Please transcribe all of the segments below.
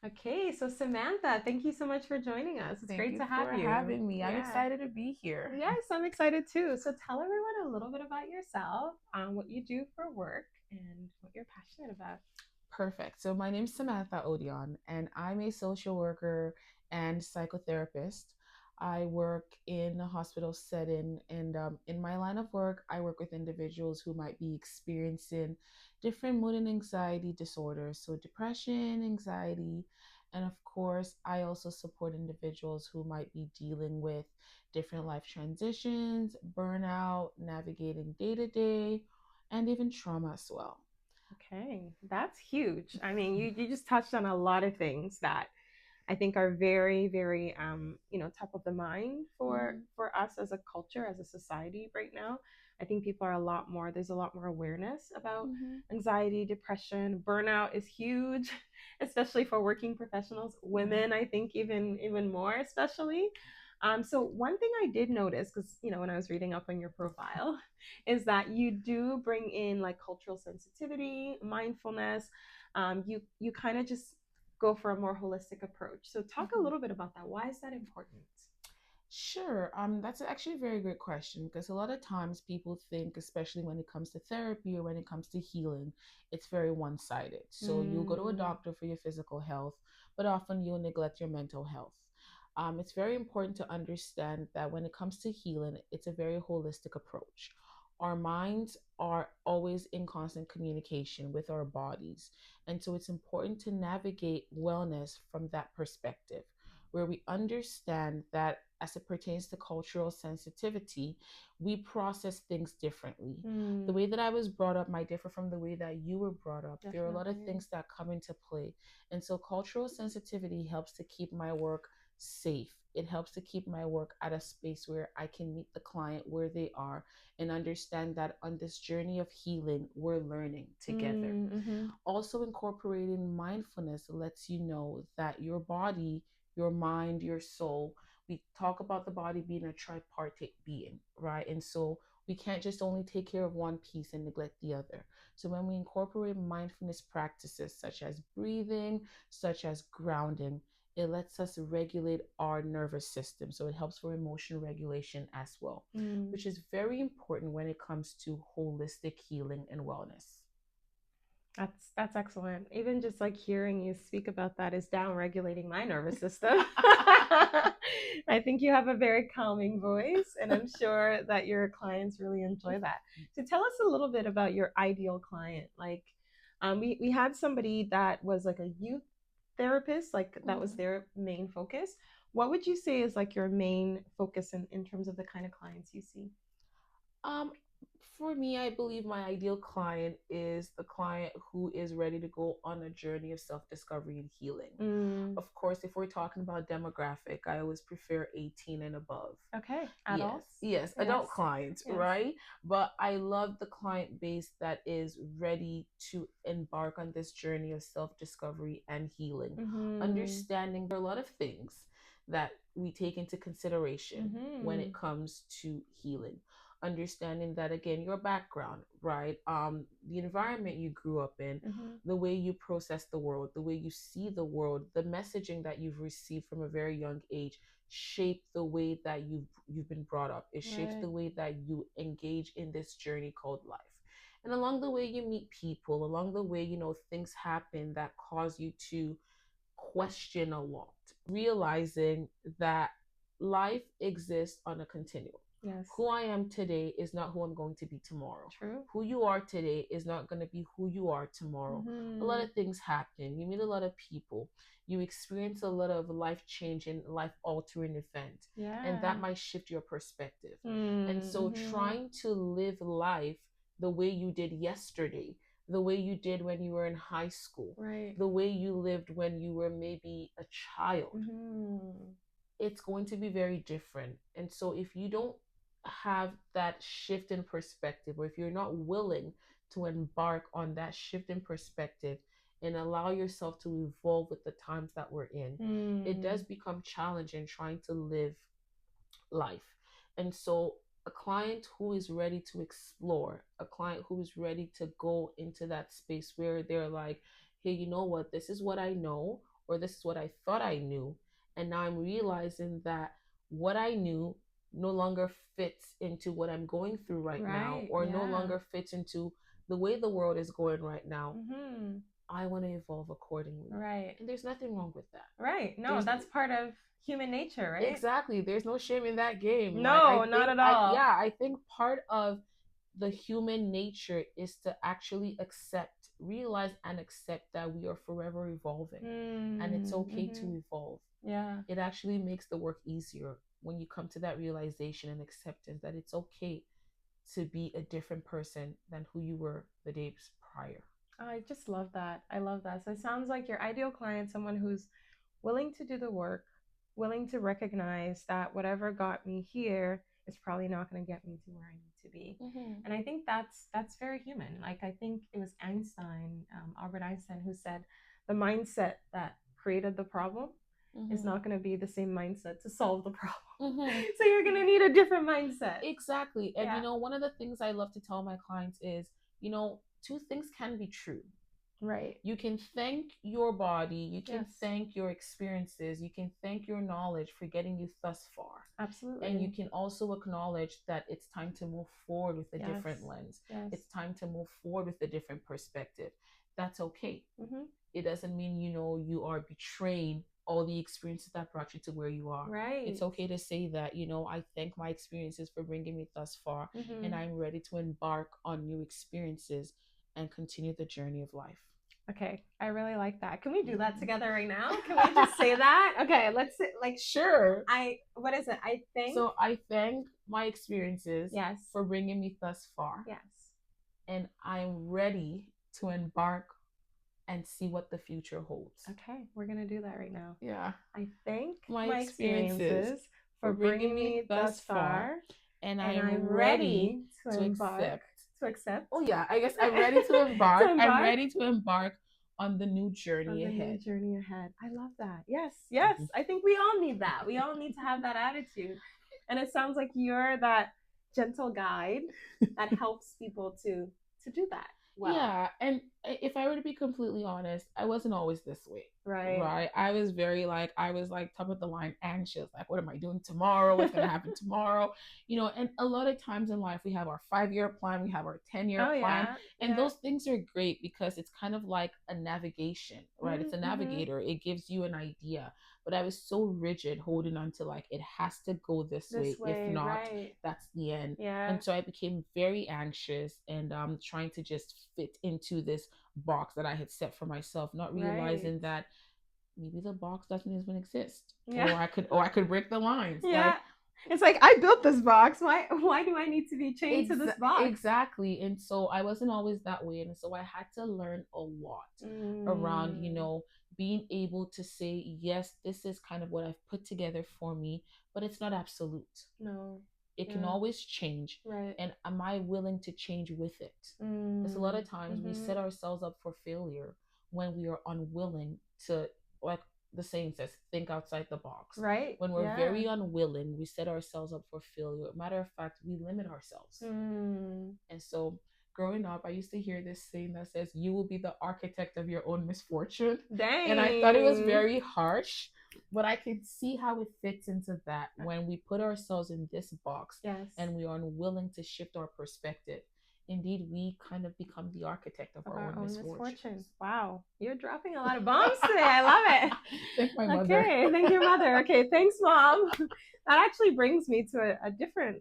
Okay, so Samantha, thank you so much for joining us. It's Thank great you to have for you. having me. I'm Yeah. excited to be here. Yes, I'm excited too. So tell everyone a little bit about yourself, what you do for work, and what you're passionate about. Perfect. So, my name is Samantha Odion, and I'm a social worker and psychotherapist. I work in a hospital setting, and in my line of work, I work with individuals who might be experiencing different mood and anxiety disorders, so depression, anxiety, and of course, I also support individuals who might be dealing with different life transitions, burnout, navigating day to day, and even trauma as well. Okay, that's huge. I mean, you just touched on a lot of things that I think are very, very, top of the mind Mhm. for us as a culture, as a society right now. I think people are a lot more. There's a lot more awareness about Mhm. anxiety, depression, burnout is huge, especially for working professionals. Right. Women, I think, even more, especially. So one thing I did notice, because when I was reading up on your profile, is that you do bring in like cultural sensitivity, mindfulness. You kind of just go for a more holistic approach. So talk a Mhm. little bit about that. Why is that important? Sure. That's actually a very great question because a lot of times people think, especially when it comes to therapy or when it comes to healing, it's very one-sided. So you'll go to a Mm, doctor for your physical health, but often you'll neglect your mental health. It's very important to understand that when it comes to healing, it's a very holistic approach. Our minds are always in constant communication with our bodies. And so it's important to navigate wellness from that perspective, where we understand that as it pertains to cultural sensitivity, we process things differently. The way mm, that I was brought up might differ from the way that you were brought up. There are a lot of definitely. things that come into play. And so cultural sensitivity helps to keep my work safe. It helps to keep my work at a space where I can meet the client where they are and understand that on this journey of healing, we're learning together. Mm-hmm. Also, incorporating mindfulness lets you know that your body, your mind, your soul, we talk about the body being a tripartite being, right? And so we can't just only take care of one piece and neglect the other. So when we incorporate mindfulness practices such as breathing, such as grounding, it lets us regulate our nervous system. So it helps for emotion regulation as well, Mm. which is very important when it comes to holistic healing and wellness. That's excellent. Even just like hearing you speak about that is down regulating my nervous system. I think you have a very calming voice, and I'm sure that your clients really enjoy that. So tell us a little bit about your ideal client. Like, we had somebody that was like a youth therapist, like that was Mhm. their main focus. What would you say is like your main focus in terms of the kind of clients you see? Um, for me, I believe my ideal client is the client who is ready to go on a journey of self discovery and healing. Mm, Of course, if we're talking about demographic, I always prefer 18 and above. okay, Yes, adults. yes, Yes, adult clients, yes. right? But I love the client base that is ready to embark on this journey of self discovery and healing, Mm-hmm. understanding there are a lot of things that we take into consideration when Mm-hmm. it comes to healing. Understanding that again, your background, right? The environment you grew up in, Mm-hmm. the way you process the world, the way you see the world, the messaging that you've received from a very young age shape the way that you've been brought up. It shapes Right. the way that you engage in this journey called life. And along the way you meet people, along the way, things happen that cause you to question a lot, realizing that life exists on a continuum. Yes. Who I am today is not who I'm going to be tomorrow. True. Who you are today is not going to be who you are tomorrow. A lot Mm-hmm. of things happen. You meet a lot of people. You experience a lot of life changing, life altering event, and Yeah. that might shift your perspective. And so, Mm-hmm. trying to live life the way you did yesterday, the way you did when you were in high school, Right. the way you lived when you were maybe a child, Mm-hmm. it's going to be very different. And so if you don't have that shift in perspective, or if you're not willing to embark on that shift in perspective and allow yourself to evolve with the times that we're in, it Mm. does become challenging trying to live life. And so a client who is ready to explore, a client who is ready to go into that space where they're like, hey, you know what, this is what I know. or this is what I thought I knew. And now I'm realizing that what I knew no longer fits into what I'm going through right now, Right. or no Yeah. longer fits into the way the world is going right now. Mm-hmm. I want to evolve accordingly. Right. And there's nothing wrong with that. Right. No, There's that's part of human nature, right? exactly, there's no shame in that game. Like No, not at all. I think part of the human nature is to actually accept, realize and accept that we are forever evolving, and it's okay Mm-hmm. to evolve. Yeah. It actually makes the work easier when you come to that realization and acceptance that it's okay to be a different person than who you were the days prior. Oh, I just love that. I love that. So it sounds like your ideal client, someone who's willing to do the work, willing to recognize that whatever got me here is probably not going to get me to where I need to be. Mm-hmm. And I think that's very human. Like I think it was Einstein, Albert Einstein, who said the mindset that created the problem is not going to be the same mindset to solve the problem. Mm-hmm. So you're going to need a different mindset. Exactly. And Yeah. one of the things I love to tell my clients is, two things can be true. Right. You can thank your body, you can Yes. thank your experiences, you can thank your knowledge for getting you thus far. Absolutely. And you can also acknowledge that it's time to move forward with a Yes. different lens. Yes. It's time to move forward with a different perspective. That's okay. Mm-hmm. It doesn't mean, you are betraying all the experiences that brought you to where you are. Right. It's okay to say that, I thank my experiences for bringing me thus far, Mm-hmm. and I'm ready to embark on new experiences and continue the journey of life. Okay, I really like that. Can we do that together right now? Can we just say that? Okay, let's say, like, sure. What is it? I think. So I thank my experiences, Yes, for bringing me thus far. Yes. And I'm ready to embark and see what the future holds. Okay, we're gonna do that right now. Yeah. I thank my experiences for bringing me thus far, and I'm ready to embark. accept. To accept. Oh yeah, I guess I'm ready to embark. To embark. I'm ready to embark on the new journey On the ahead. new journey ahead. I love that. Yes, yes. I think we all need that. We all need to have that attitude. And it sounds like you're that gentle guide that helps people to do that. Well. Yeah, and if I were to be completely honest, I wasn't always this way. Right. I was very I was top of the line anxious. Like, what am I doing tomorrow? What's going to happen tomorrow? And a lot of times in life, we have our 5-year plan, we have our 10-year plan. Yeah. And those things are great because it's kind of like a navigation, right? Mm-hmm. It's a navigator. It gives you an idea. But I was so rigid holding on to it has to go this way. If not, that's the end. Yeah. And so I became very anxious and trying to just fit into this box that I had set for myself, not realizing that maybe the box doesn't even exist. Yeah. Or I could break the lines. Yeah. It's like, I built this box. Why do I need to be chained to this box? Exactly. And so I wasn't always that way. And so I had to learn a lot around, being able to say, yes, this is kind of what I've put together for me, but it's not absolute. No. It can always change. Right. And am I willing to change with it? Because a lot of times we set ourselves up for failure when we are unwilling to, like the saying says, think outside the box. Right. When we're very unwilling, we set ourselves up for failure. Matter of fact, we limit ourselves. And so growing up, I used to hear this saying that says, you will be the architect of your own misfortune. Dang. And I thought it was very harsh, but I can see how it fits into that when we put ourselves in this box. Yes. And we are unwilling to shift our perspective. Indeed, we kind of become the architect of our own misfortune. Wow. You're dropping a lot of bombs today. I love it. Thank my mother. Okay. Thank your mother. Okay. Thanks, Mom. That actually brings me to a different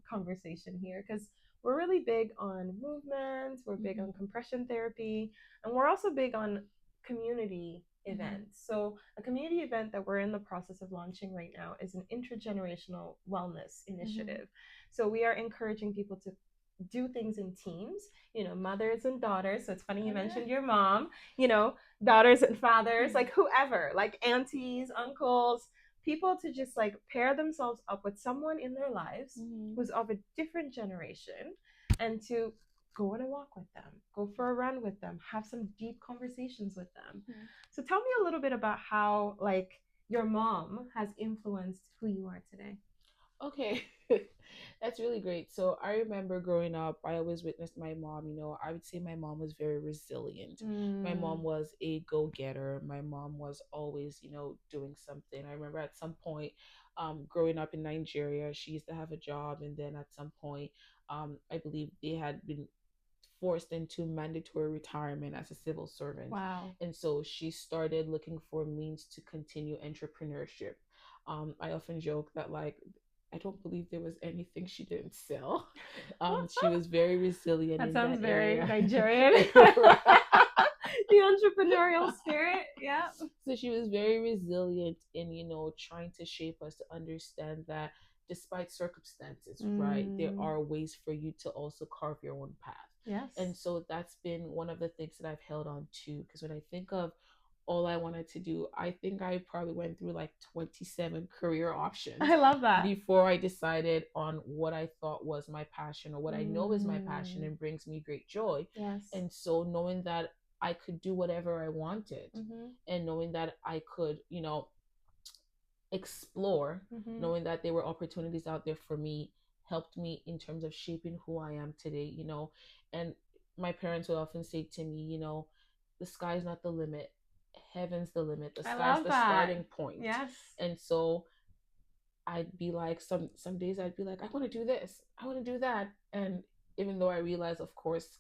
conversation here, because we're really big on movement. We're big on compression therapy. And we're also big on community events. So a community event that we're in the process of launching right now is an intergenerational wellness initiative. So we are encouraging people to do things in teams, mothers and daughters. So it's funny you mentioned your mom, daughters and fathers, like whoever, like aunties, uncles, people to just pair themselves up with someone in their lives who's of a different generation, and to go on a walk with them, go for a run with them, have some deep conversations with them. So tell me a little bit about how your mom has influenced who you are today. Okay. That's really great. So I remember growing up, I always witnessed my mom, I would say my mom was very resilient. My mom Mm, was a go-getter. My mom was always, doing something. I remember at some point, growing up in Nigeria, she used to have a job, and then at some point, I believe they had been forced into mandatory retirement as a civil servant. wow. And so she started looking for means to continue entrepreneurship. I often joke that, like, I don't believe there was anything she didn't sell. She was very resilient That in sounds that very area. Nigerian. Right. The entrepreneurial spirit. Yeah. So she was very resilient in, trying to shape us to understand that despite circumstances, right, there Mm, are ways for you to also carve your own path. And yes. so that's been one of the things that I've held on to. Because when I think of all I wanted to do, I think I probably went through like 27 career options I love that. before I decided on what I thought was my passion, or what I know is my passion Mm, and brings me great joy. yes. And so knowing that I could do whatever I wanted, Mm-hmm. and knowing that I could, explore, Mm-hmm. knowing that there were opportunities out there for me, helped me in terms of shaping who I am today. And my parents would often say to me, the sky's not the limit, heaven's the limit, the I sky's love the that. starting point. Yes. And so I'd be like, some days I'd be like, I want to do this, I want to do that. And even though I realize, of course,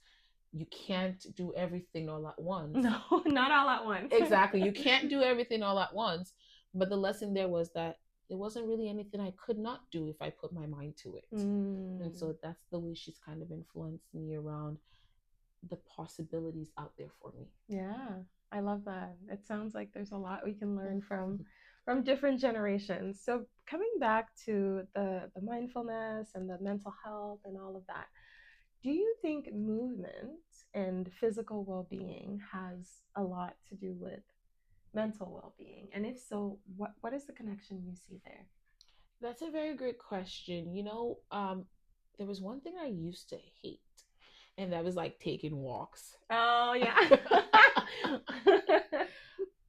you can't do everything all at once. No, not all at once. Exactly. You can't do everything all at once. But the lesson there was that there wasn't really anything I could not do if I put my mind to it. And Mm, so that's the way she's kind of influenced me around the possibilities out there for me. yeah, I love that. It sounds like there's a lot we can learn from different generations. So coming back to the mindfulness and the mental health and all of that, do you think movement and physical well-being has a lot to do with mental well-being? And if so, what is the connection you see there? That's a very great question. There was one thing I used to hate, and that was like taking walks. Oh yeah.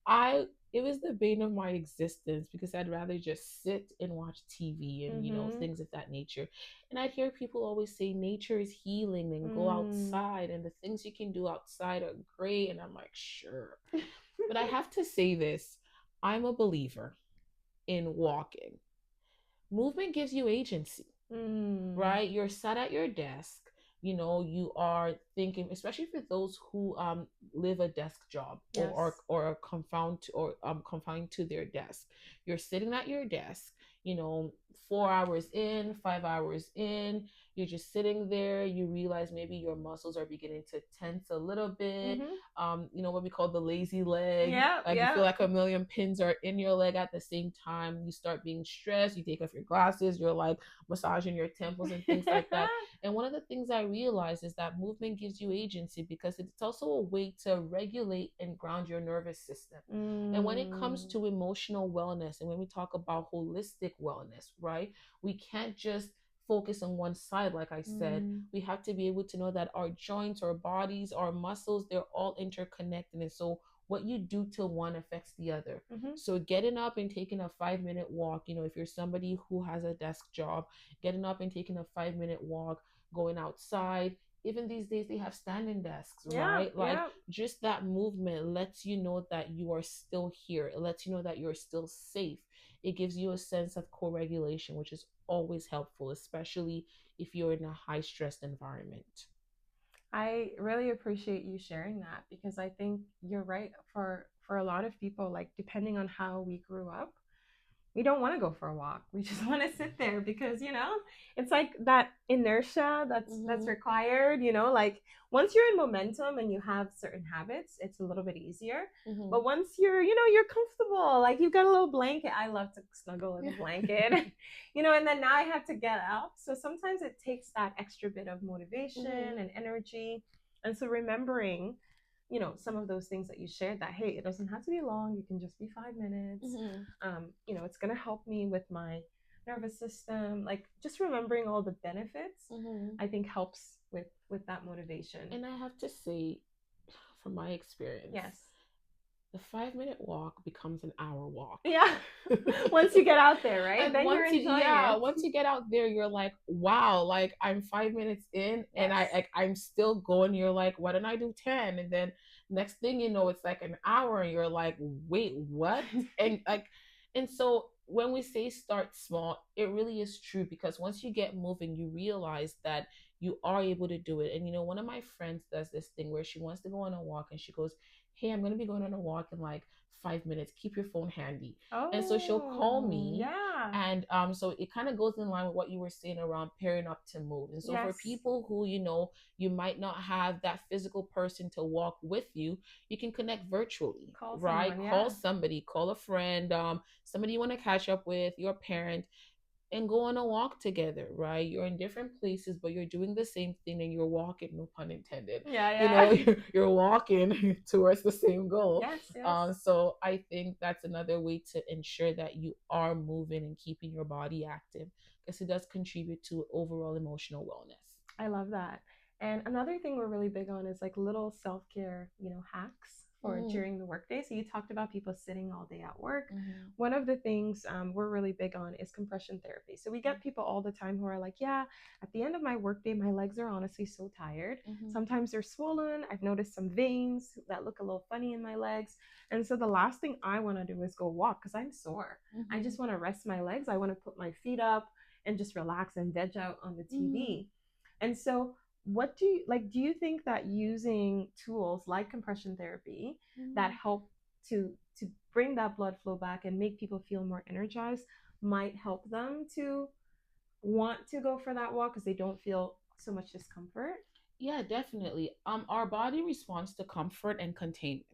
I It was the bane of my existence because I'd rather just sit and watch TV and Mm-hmm. things of that nature. And I'd hear people always say nature is healing and go Mm. outside, and the things you can do outside are great, and I'm like, sure. But I have to say this. I'm a believer in walking. Movement gives you agency, Mm. right? You're sat at your desk. You are thinking, especially for those who live a desk job, or Yes. are confined to their desk. You're sitting at your desk, you know, 4 hours in, 5 hours in. You're just sitting there. You realize maybe your muscles are beginning to tense a little bit. Mm-hmm. What we call the lazy leg. Yeah, Like you yeah. feel like a million pins are in your leg at the same time. You start being stressed. You take off your glasses. You're like massaging your temples and things like that. And one of the things I realized is that movement gives you agency because it's also a way to regulate and ground your nervous system. And when it comes Mm. to emotional wellness, and when we talk about holistic wellness, right, we can't just focus on one side. Like I said, Mm. we have to be able to know that our joints, our bodies, our muscles, they're all interconnected. And so what you do to one affects the other. Mm-hmm. So getting up and taking a 5 minute walk, if you're somebody who has a desk job, getting up and taking a 5 minute walk, going outside. Even these days, they have standing desks, Yeah, right? Like yeah. just that movement lets you know that you are still here. It lets you know that you're still safe. It gives you a sense of co regulation, which is always helpful, especially if you're in a high stressed environment. I really appreciate you sharing that because I think you're right for a lot of people, like depending on how we grew up, we don't want to go for a walk. We just want to sit there because, it's like that inertia that's Mm-hmm. required, like once you're in momentum and you have certain habits, it's a little bit easier. Mm-hmm. But once you're comfortable, like you've got a little blanket. I love to snuggle in a blanket, and then now I have to get up. So sometimes it takes that extra bit of motivation Mm-hmm. and energy. And so remembering some of those things that you shared, that hey, it doesn't have to be long, you can just be 5 minutes. Mm-hmm. It's going to help me with my nervous system, like just remembering all the benefits, Mm-hmm. I think helps with that motivation. And I have to say, from my experience, Yes. the 5 minute walk becomes an hour walk. Yeah. Once you get out there, right? And Then you're enjoying it. once you get out there, you're like, wow, like I'm 5 minutes in and Yes. I'm still going. You're like, why didn't I do 10? And then next thing you know, it's like an hour and you're like, wait, what? And like, and so when we say start small, it really is true, because once you get moving, you realize that you are able to do it. And one of my friends does this thing where she wants to go on a walk and she goes, hey, I'm going to be going on a walk in like 5 minutes. Keep your phone handy. And so she'll call Oh, me, yeah. and so it kind of goes in line with what you were saying around pairing up to move. And so for Yes. people who you might not have that physical person to walk with you, you can connect virtually. Call Right? someone, Call yeah. somebody, call a friend, somebody you want to catch up with, your parent, and go on a walk together. Right? You're in different places, but you're doing the same thing, and you're walking, no pun intended. Yeah, yeah. You're walking towards the same goal. Yes, yes. So I think that's another way to ensure that you are moving and keeping your body active, because it does contribute to overall emotional wellness. I love that. And another thing we're really big on is like little self-care, hacks for Mm. during the workday. So you talked about people sitting all day at work. Mm-hmm. One of the things we're really big on is compression therapy. So we get people all the time who are like, yeah, at the end of my workday, my legs are honestly so tired. Mm-hmm. Sometimes they're swollen. I've noticed some veins that look a little funny in my legs. And so the last thing I want to do is go walk because I'm sore. Mm-hmm. I just want to rest my legs. I want to put my feet up and just relax and veg out on the TV. And so what do you like, do you think that using tools like compression therapy that help to bring that blood flow back and make people feel more energized might help them to want to go for that walk because they don't feel so much discomfort? Yeah, definitely. Our body responds to comfort and containment.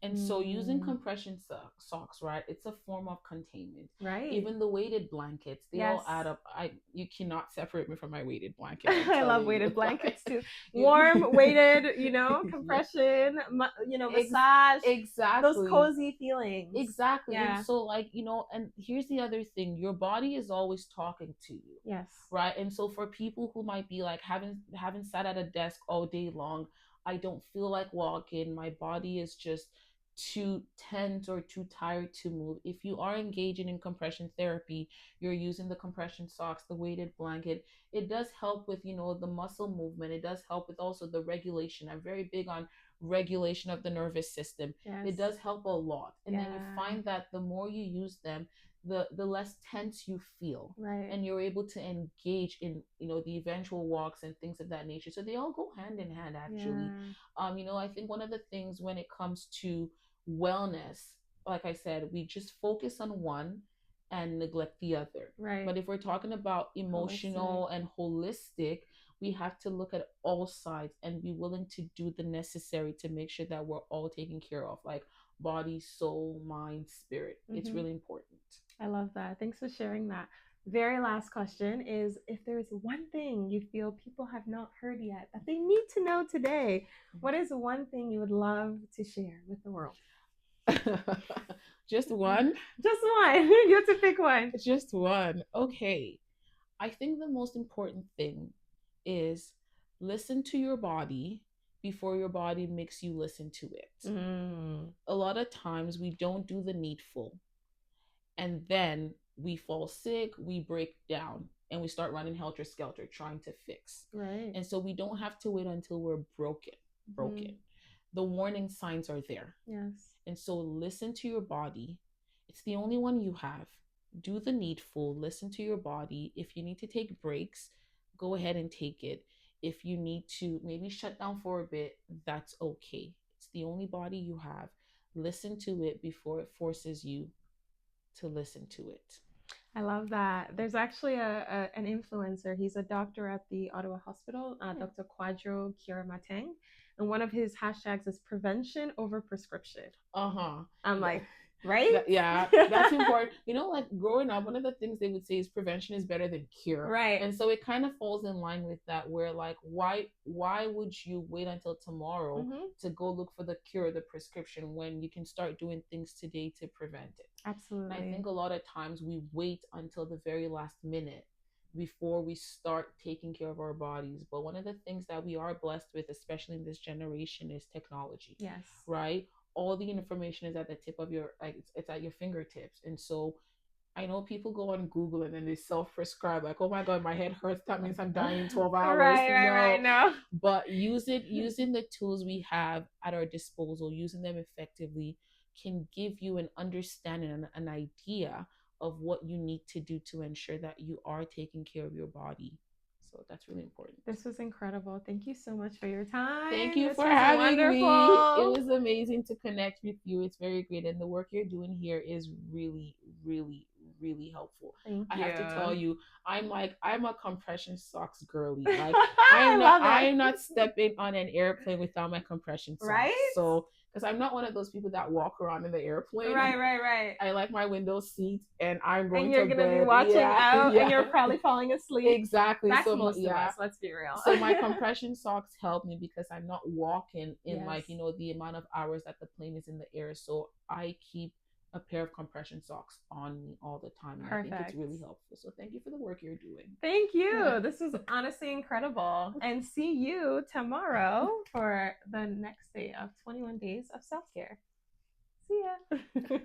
And so using compression socks, right? It's a form of containment. Right. Even the weighted blankets, they all Yes. add up. You cannot separate me from my weighted blanket. I love weighted you. blankets Like, too. Warm, weighted, compression, massage. Exactly. Those cozy feelings. Exactly. Yeah. And so, like, and here's the other thing, your body is always talking to you. Yes. Right. And so for people who might be like having sat at a desk all day long, I don't feel like walking, my body is just too tense or too tired to move. If you are engaging in compression therapy, you're using the compression socks, the weighted blanket, it does help with, the muscle movement. It does help with also the regulation. I'm very big on regulation of the nervous system. Yes. It does help a lot. And Yeah. then you find that the more you use them, the less tense you feel. Right. And you're able to engage in the eventual walks and things of that nature. So they all go hand in hand, actually. Yeah. I think one of the things when it comes to wellness, like I said, we just focus on one and neglect the other. Right. But if we're talking about emotional and holistic, we have to look at all sides and be willing to do the necessary to make sure that we're all taken care of, like body, soul, mind, spirit. It's really important. I love that. Thanks for sharing that. Very last question is, if there's one thing you feel people have not heard yet that they need to know today, what is one thing you would love to share with the world? Just one? Just one. You have to pick one. Just one. Okay. I think the most important thing is listen to your body before your body makes you listen to it. A lot of times we don't do the needful, and then we fall sick, we break down, and we start running helter skelter trying to fix. Right. And so we don't have to wait until we're broken. The warning signs are there. Yes. And so listen to your body. It's the only one you have. Do the needful, listen to your body. If you need to take breaks, go ahead and take it. If you need to maybe shut down for a bit, that's okay. It's the only body you have. Listen to it before it forces you to listen to it. I love that. There's actually an influencer. He's a doctor at the Ottawa Hospital, Dr. Quadro Kiramateng. And one of his hashtags is prevention over prescription. I'm like, right? That's important. Like growing up, one of the things they would say is prevention is better than cure. Right. And so it kind of falls in line with that, where like, why would you wait until tomorrow to go look for the cure, the prescription, when you can start doing things today to prevent it? Absolutely. And I think a lot of times we wait until the very last minute before we start taking care of our bodies. But one of the things that we are blessed with, especially in this generation, is technology. Yes. Right? all the information is at the tip of your, like it's at your fingertips. And so I know people go on Google and then they self-prescribe, like, oh my God, my head hurts. That means I'm dying in 12 hours. Right. No. No. But using the tools we have at our disposal, using them effectively, can give you an understanding and an idea of what you need to do to ensure that you are taking care of your body. So that's really important. This was incredible. Thank you so much for your time. Thank you This for was having wonderful. me. It was amazing to connect with you. It's very great. And the work you're doing here is really, really, really helpful. Thank I you. have to tell you, I'm a compression socks girly. Like I love it. I'm not stepping on an airplane without my compression socks. Right? So because I'm not one of those people that walk around in the airplane. Right. I like my window seat, and I'm going and you're to gonna bed. be watching out, Yeah. and you're probably falling asleep. Exactly. That's So most yeah. of us. Let's be real. So my compression socks help me because I'm not walking in Yes. like, you know, the amount of hours that the plane is in the air. So I keep a pair of compression socks on me all the time. And Perfect. I think it's really helpful. So thank you for the work you're doing. Thank you. This was honestly incredible. And see you tomorrow for the next day of 21 days of self-care. See ya.